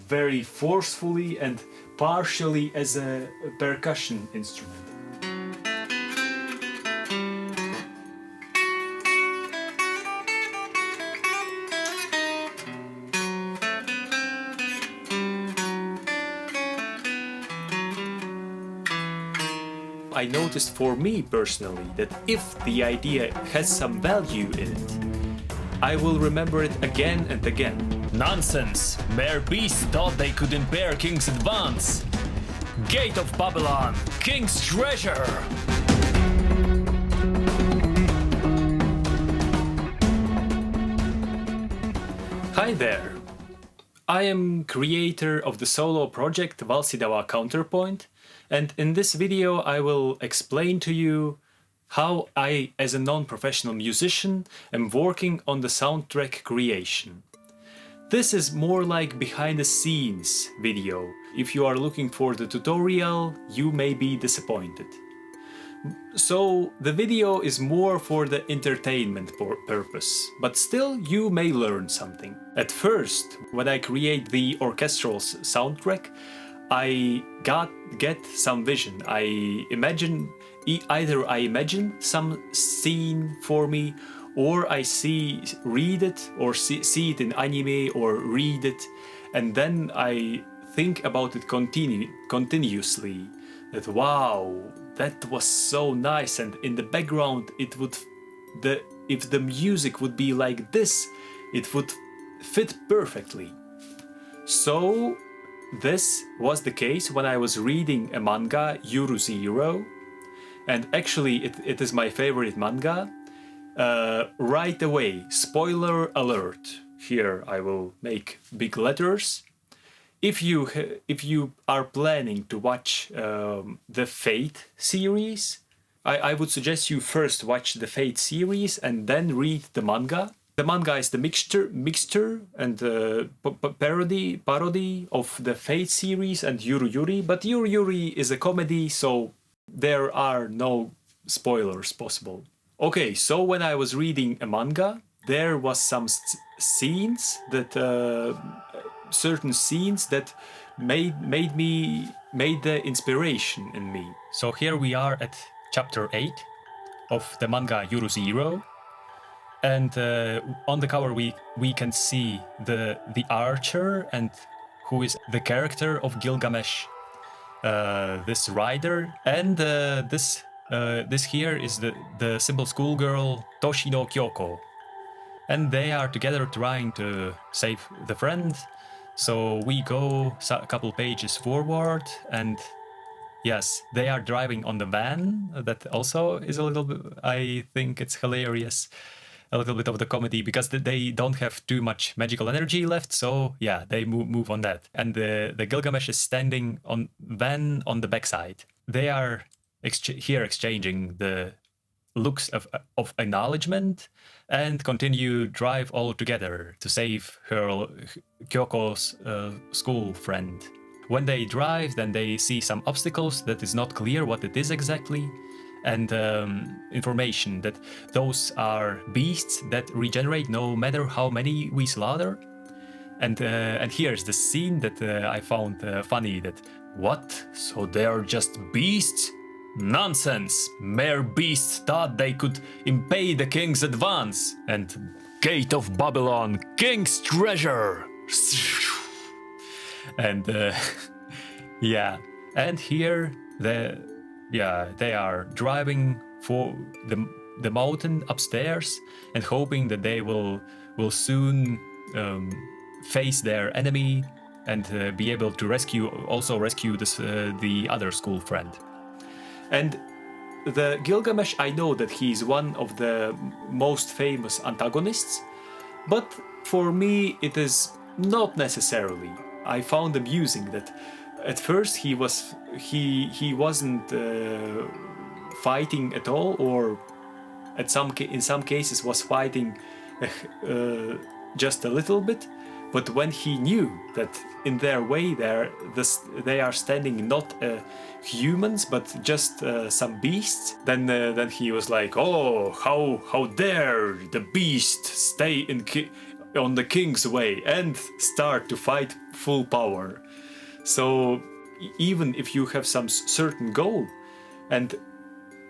Very forcefully and partially as a percussion instrument. I noticed for me personally that if the idea has some value in it, I will remember it again and again. Nonsense! Mere beasts thought they could impair King's advance! Gate of Babylon, King's treasure! Hi there! I am creator of the solo project Valsidawa Counterpoint, and in this video I will explain to you how I, as a non-professional musician, am working on the soundtrack creation. This is more like behind-the-scenes video. If you are looking for the tutorial, you may be disappointed. So the video is more for the entertainment purpose, but still you may learn something. At first, when I create the orchestral soundtrack, I get some vision. I imagine either I imagine some scene for me, or I read it, or see it in anime, or read it, and then I think about it continuously. That wow, that was so nice, and in the background it would, if the music would be like this, it would fit perfectly. So this was the case when I was reading a manga, Yuru Zero, and actually it is my favorite manga. Right away, spoiler alert. Here I will make big letters. If you are planning to watch the Fate series, I would suggest you first watch the Fate series and then read the manga. The manga is the mixture and parody of the Fate series and Yuru Yuri, but Yuru Yuri is a comedy, so there are no spoilers possible. Okay, so when I was reading a manga, there was some scenes that certain scenes that made the inspiration in me. So here we are at chapter 8 of the manga Yuru Zero, and on the cover we can see the archer, and who is the character of Gilgamesh, this rider, and this here is the simple schoolgirl Toshino Kyoko, and they are together trying to save the friend. So we go a couple pages forward, and yes, they are driving on the van. That also is a little bit, I think it's hilarious, a little bit of the comedy, because they don't have too much magical energy left, so yeah, they move on that. And the Gilgamesh is standing on van on the backside. They are here exchanging the looks of acknowledgement, and continue drive all together to save her Kyoko's school friend. When they drive, then they see some obstacles that is not clear what it is exactly, and information that those are beasts that regenerate no matter how many we slaughter. And here's the scene that I found funny. That what? So they are just beasts? Nonsense! Mere beasts thought they could impede the king's advance, and Gate of Babylon, King's treasure! And yeah, and here they are driving for the mountain upstairs and hoping that they will soon face their enemy and be able to rescue this the other school friend. And the Gilgamesh, I know that he's one of the most famous antagonists, but for me it is not necessarily. I found amusing that at first he wasn't fighting at all, or in some cases was fighting just a little bit, But when he knew that in their way they are standing not humans but just some beasts, then he was like, "Oh, how dare the beast stay on the king's way," and start to fight full power. So even if you have some certain goal, and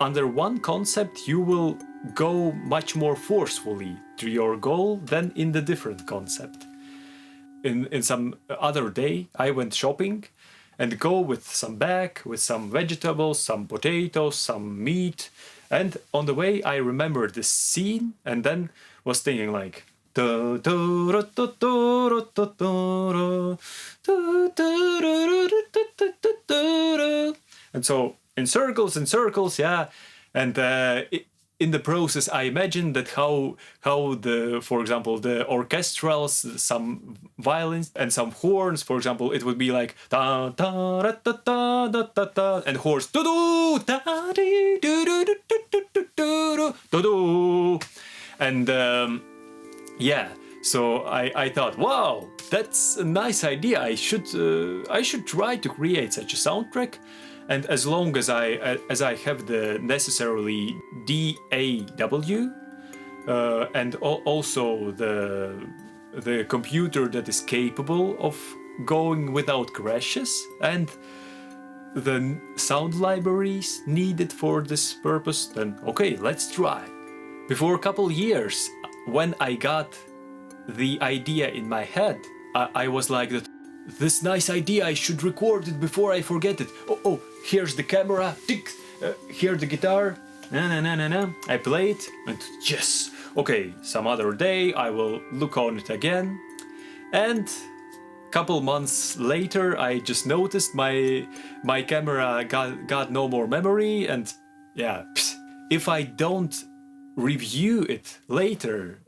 under one concept you will go much more forcefully to your goal than in the different concept. In some other day I went shopping and go with some bag with some vegetables, some potatoes, some meat, and on the way I remembered this scene and then was thinking like, and so in circles, yeah, and in the process I imagined that how the, for example, the orchestrals, some violins and some horns, for example, it would be like da da da da da da da da, and horns do do da do do do do do do do, and yeah. So I thought, wow, that's a nice idea. I should try to create such a soundtrack. And as long as I have the necessarily DAW and also the computer that is capable of going without crashes and the sound libraries needed for this purpose, then okay, let's try. Before a couple years, when I got the idea in my head, I was like that. This nice idea, I should record it before I forget it. Oh, here's the camera. Tick. Here the guitar. Na. I play it and yes. Okay, some other day I will look on it again. And couple months later, I just noticed my camera got no more memory, and yeah, if I don't review it later,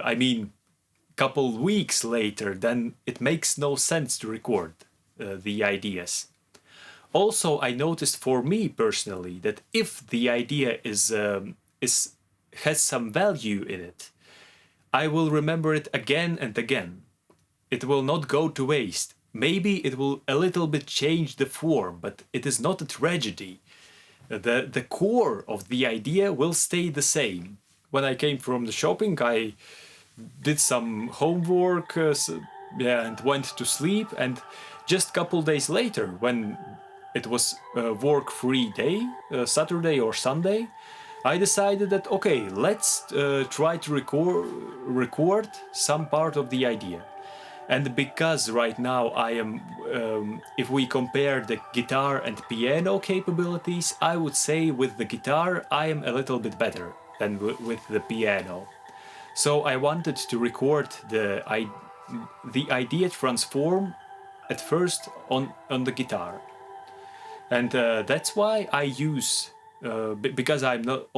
I mean couple weeks later, then it makes no sense to record the ideas. Also, I noticed for me personally that if the idea has some value in it, I will remember it again and again. It will not go to waste. Maybe it will a little bit change the form, but it is not a tragedy. The core of the idea will stay the same. When I came from the shopping, I did some homework, and went to sleep. And just a couple days later, when it was a work-free day, Saturday or Sunday, I decided that okay, let's try to record some part of the idea. And because right now I am, if we compare the guitar and piano capabilities, I would say with the guitar I am a little bit better than with the piano. So I wanted to record the idea transform at first on the guitar, and that's why I use because I'm not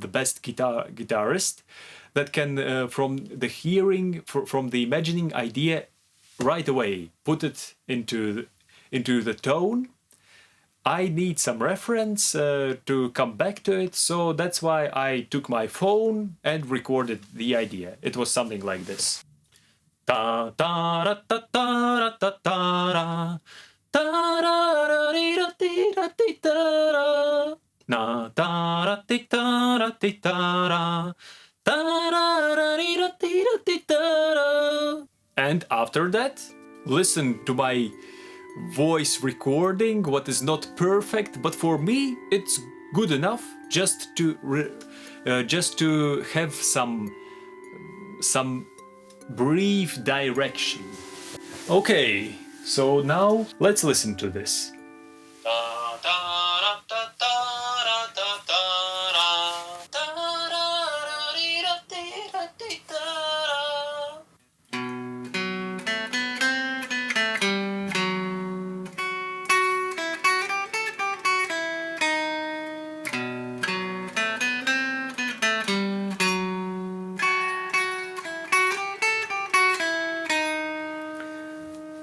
the best guitarist that can from the hearing from the imagining idea right away put it into the tone. I need some reference to come back to it, so that's why I took my phone and recorded the idea. It was something like this. Ta ta ra ta ta ra ta ta ra ta ra ra ri ra ti ra ti ta ra na ta ra ti ta ra ti ta ra ta ra ra ri ra ti ra ti ta ra. And after that, listen to my voice recording, what is not perfect, but for me it's good enough just to have some brief direction. Okay, so now let's listen to this.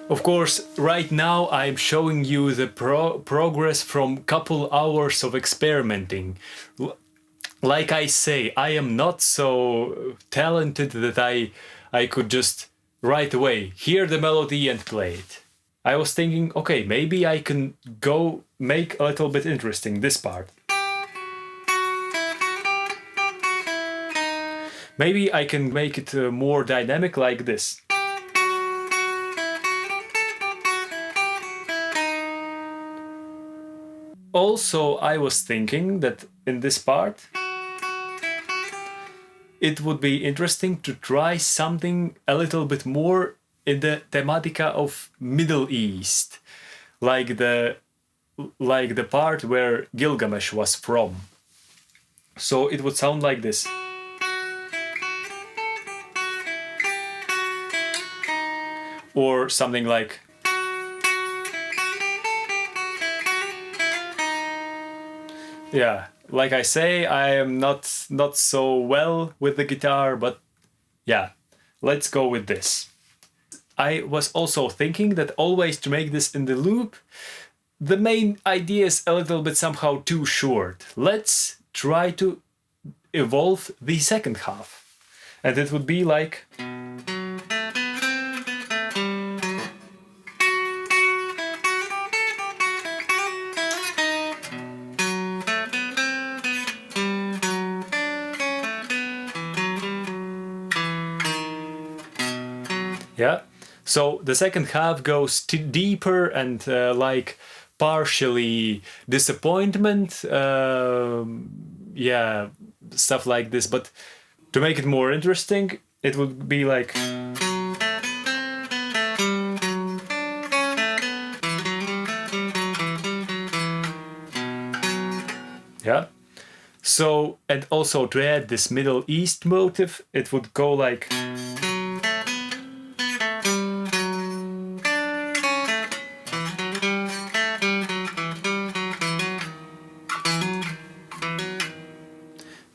Of course, right now I'm showing you the progress from couple hours of experimenting. Like I say, I am not so talented that I could just right away hear the melody and play it. I was thinking, okay, maybe I can go make a little bit interesting this part. Maybe I can make it more dynamic like this. Also, I was thinking that in this part, it would be interesting to try something a little bit more in the thematica of Middle East, like the part where Gilgamesh was from. So it would sound like this. Or something like. Yeah, like I say, I am not so well with the guitar, but yeah, let's go with this. I was also thinking that always to make this in the loop, the main idea is a little bit somehow too short. Let's try to evolve the second half. And it would be like... Yeah, so the second half goes deeper and like partially disappointment, yeah, stuff like this. But to make it more interesting, it would be like... Yeah. So, and also to add this Middle East motive, it would go like...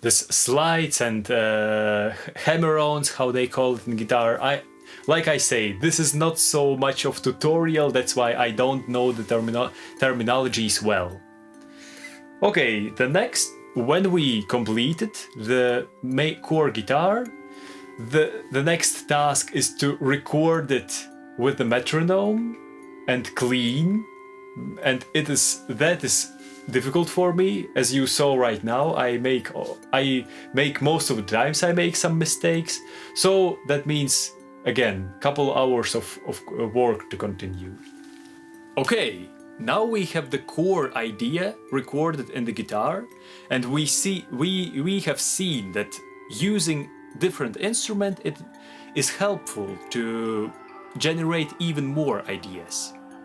This slides and hammer-ons, how they call it in guitar. Like I say, this is not so much of tutorial, that's why I don't know the terminologies well. Okay, the next, when we completed the core guitar, the next task is to record it with the metronome and clean, and that is difficult for me. As you saw right now, I make most of the times I make some mistakes, so that means again couple hours of work to continue. Okay, now we have the core idea recorded in the guitar, and we have seen that using different instrument it is helpful to generate even more ideas.